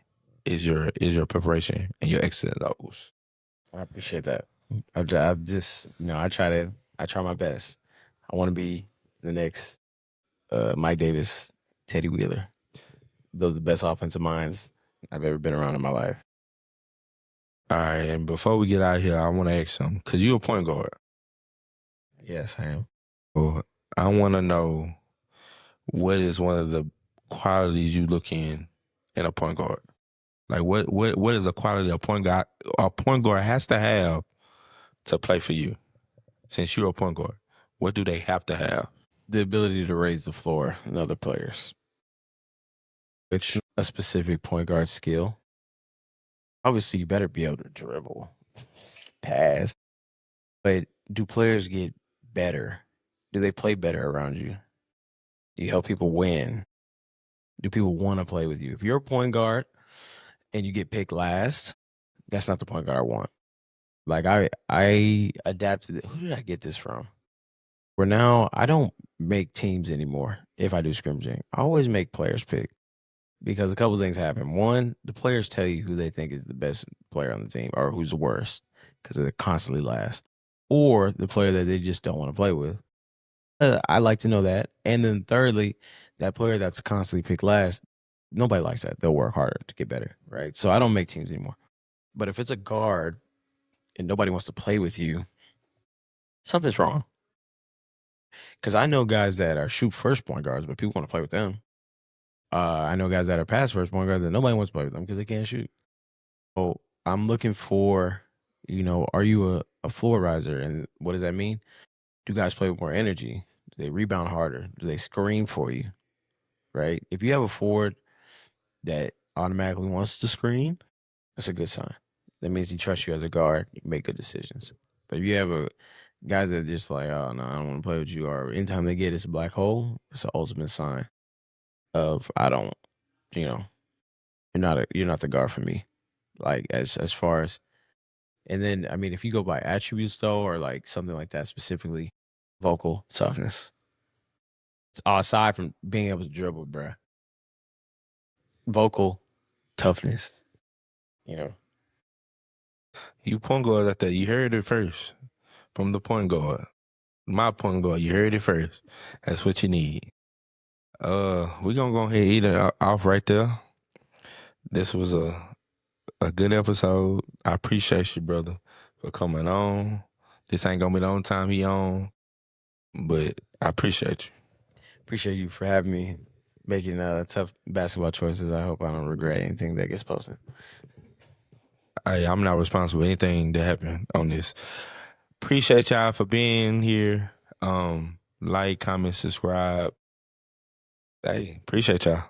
Is your preparation and your X's and O's. I appreciate that. I've just, I try my best. I want to be the next Mike Davis, Teddy Wheeler. Those are the best offensive minds I've ever been around in my life. All right, and before we get out of here, I want to ask something. Cause you're a point guard. Yes, I am. So I want to know what is one of the qualities you look in a point guard. Like what is a quality a point guard has to have to play for you? Since you're a point guard, what do they have to have? The ability to raise the floor in other players. It's a specific point guard skill. Obviously, you better be able to dribble, pass. But do players get better? Do they play better around you? Do you help people win? Do people want to play with you? If you're a point guard and you get picked last, that's not the point guard I want. Like I adapted it. Who did I get this from? Where now I don't make teams anymore if I do scrimmaging. I always make players pick. because a couple things happen. One, the players tell you who they think is the best player on the team or who's the worst because they're constantly last, or the player that they just don't want to play with. I like to know that. And then thirdly, that player that's constantly picked last, nobody likes that. They'll work harder to get better, right? So I don't make teams anymore. But if it's a guard and nobody wants to play with you, something's wrong. Because I know guys that are shoot first point guards, but people want to play with them. I know guys that are pass first point guards that nobody wants to play with them because they can't shoot. So I'm looking for, are you a floor riser? And what does that mean? Do guys play with more energy? Do they rebound harder? Do they screen for you? Right? If you have a forward that automatically wants to screen, that's a good sign. That means he trusts you as a guard. You make good decisions. But if you have guys that are just like, oh no, I don't want to play with you, or anytime they get it's a black hole, it's an ultimate sign of I don't, you know, you're not the guard for me. Like as far as, and then I mean, if you go by attributes though, or like something like that specifically, vocal toughness. Aside from being able to dribble, bruh, vocal toughness. You know, You point guard out there, you heard it first from the point guard. My point guard, you heard it first. That's what you need. We're gonna go ahead and eat it off right there. This was a good episode. I appreciate you, brother, for coming on. This ain't gonna be the only time he on, but I appreciate you. appreciate you for having me, making tough basketball choices. I hope I don't regret anything that gets posted. I'm not responsible for anything that happened on this. Appreciate y'all for being here. Like, comment, subscribe. Hey, appreciate y'all.